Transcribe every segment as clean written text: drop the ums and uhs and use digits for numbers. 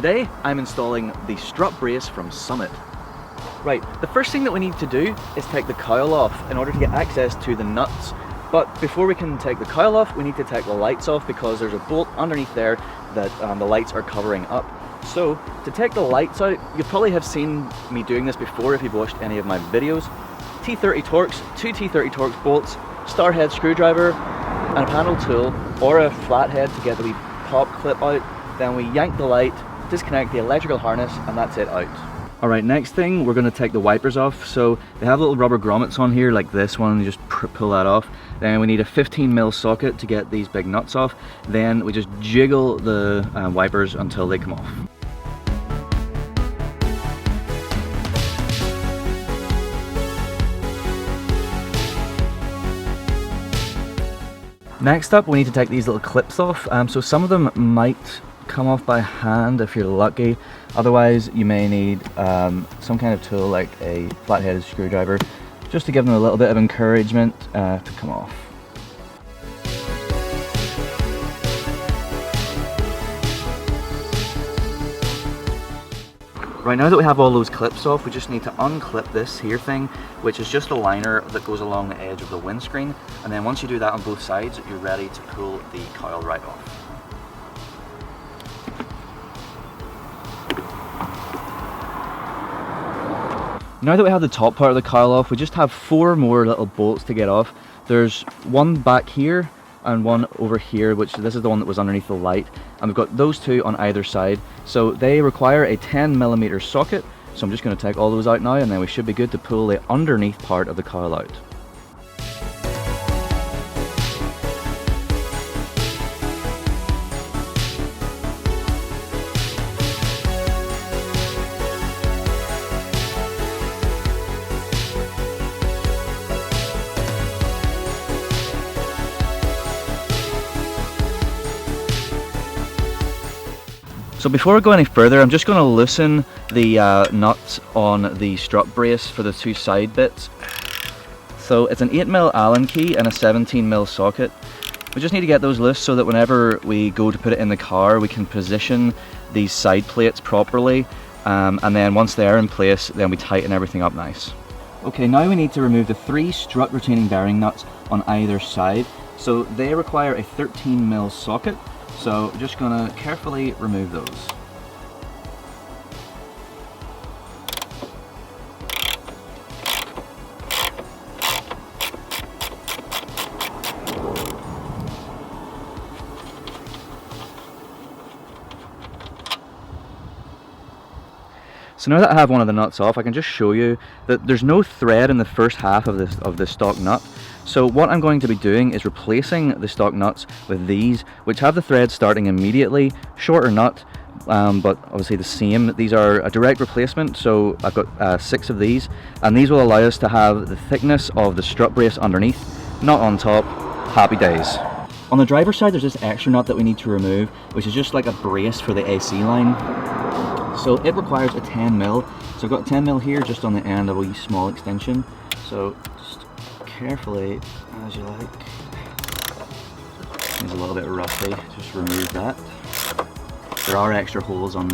today I'm installing the strut brace from Summit. Right, the first thing that we need to do is take the cowl off in order to get access to the nuts. But before we can take the cowl off, we need to take the lights off because there's a bolt underneath there that the lights are covering up. So to take the lights out, you probably have seen me doing this before if you've watched any of my videos. T30 Torx, two T30 Torx bolts, star head screwdriver, and a panel tool or a flathead to get the wee pop clip out. Then we yank the light, disconnect the electrical harness, and that's it out. Alright, next thing, we're going to take the wipers off. So they have little rubber grommets on here like this one, you just pull that off. Then we need a 15mm socket to get these big nuts off. Then we just jiggle the wipers until they come off. Next up, we need to take these little clips off. So some of them might come off by hand if you're lucky. Otherwise, you may need some kind of tool like a flat-headed screwdriver just to give them a little bit of encouragement to come off. Right, now that we have all those clips off, we just need to unclip this here thing, which is just a liner that goes along the edge of the windscreen. And then once you do that on both sides, you're ready to pull the cowl right off. Now that we have the top part of the cowl off, we just have 4 more little bolts to get off. There's one back here and one over here, which this is the one that was underneath the light, and we've got those 2 on either side. So they require a 10mm socket, so I'm just going to take all those out now, and then we should be good to pull the underneath part of the cowl out. So before we go any further, I'm just going to loosen the nuts on the strut brace for the 2 side bits. So it's an 8mm Allen key and a 17mm socket. We just need to get those loose so that whenever we go to put it in the car, we can position these side plates properly, and then once they're in place, then we tighten everything up nice. Okay, now we need to remove the 3 strut retaining bearing nuts on either side. So they require a 13mm socket. So I'm just going to carefully remove those. So now that I have one of the nuts off, I can just show you that there's no thread in the first half of the stock nut. So what I'm going to be doing is replacing the stock nuts with these, which have the thread starting immediately, shorter nut, but obviously the same. These are a direct replacement, so I've got 6 of these, and these will allow us to have the thickness of the strut brace underneath, not on top. Happy days. On the driver's side, there's this extra nut that we need to remove, which is just like a brace for the AC line. So it requires a 10mm. So I've got a 10mm here just on the end of a wee small extension. So just carefully, as you like. It's a little bit rusty, just remove that. There are extra holes on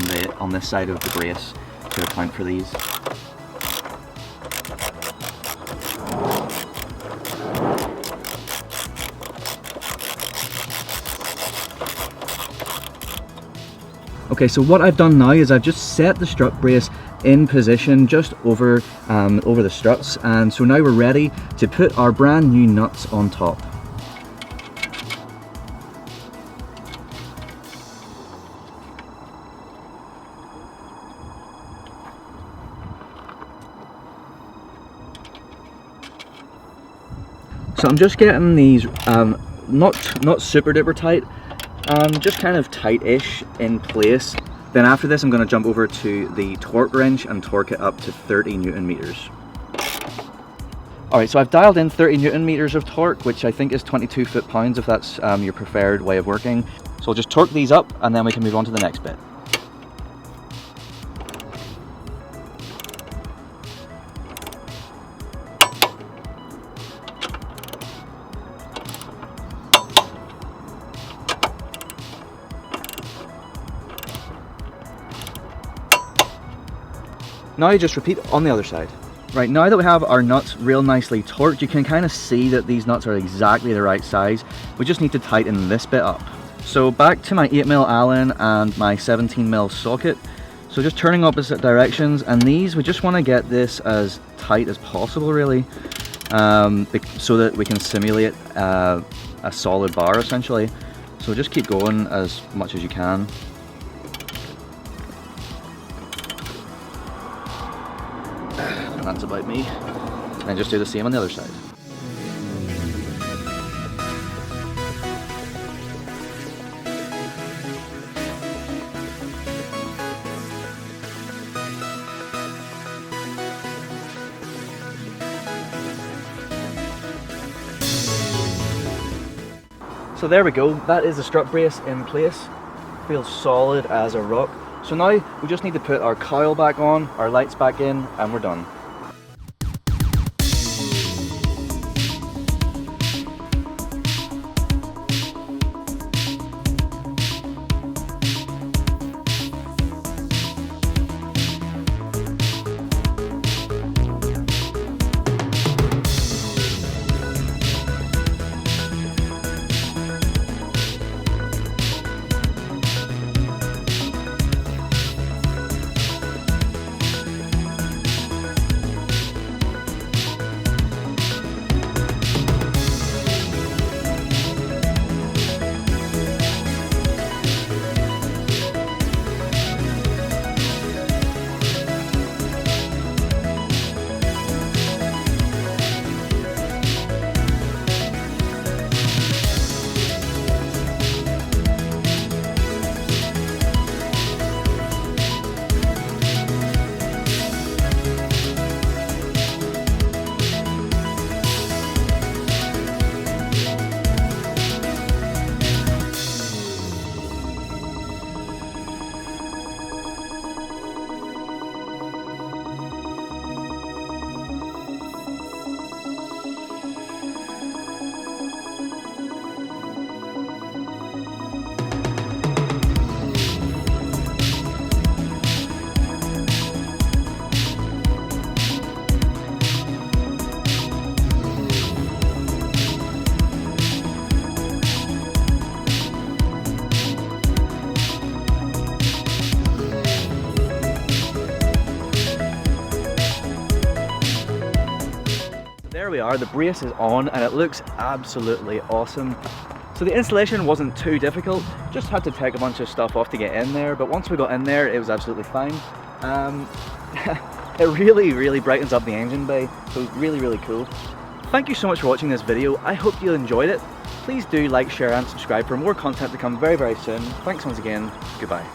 this side of the brace to account for these. Okay, so what I've done now is I've just set the strut brace in position just over the struts, and so now we're ready to put our brand new nuts on top. So I'm just getting these not super duper tight, just kind of tight-ish in place. Then after this I'm going to jump over to the torque wrench and torque it up to 30 Newton meters. Alright, so I've dialed in 30 Newton meters of torque, which I think is 22 foot-pounds if that's your preferred way of working. So I'll just torque these up and then we can move on to the next bit. Now just repeat on the other side. Right, now that we have our nuts real nicely torqued, you can kind of see that these nuts are exactly the right size. We just need to tighten this bit up. So back to my 8mm Allen and my 17mm socket. So just turning opposite directions, and these, we just want to get this as tight as possible really, so that we can simulate a solid bar essentially. So just keep going as much as you can. And that's about me. And just do the same on the other side. So there we go, that is the strut brace in place. Feels solid as a rock. So now we just need to put our cowl back on, our lights back in, and we're done. There we are, the brace is on and it looks absolutely awesome. So the installation wasn't too difficult, just had to take a bunch of stuff off to get in there, but once we got in there it was absolutely fine. It really brightens up the engine bay, so really cool. Thank you so much for watching this video, I hope you enjoyed it. Please do like, share and subscribe for more content to come very soon. Thanks once again, goodbye.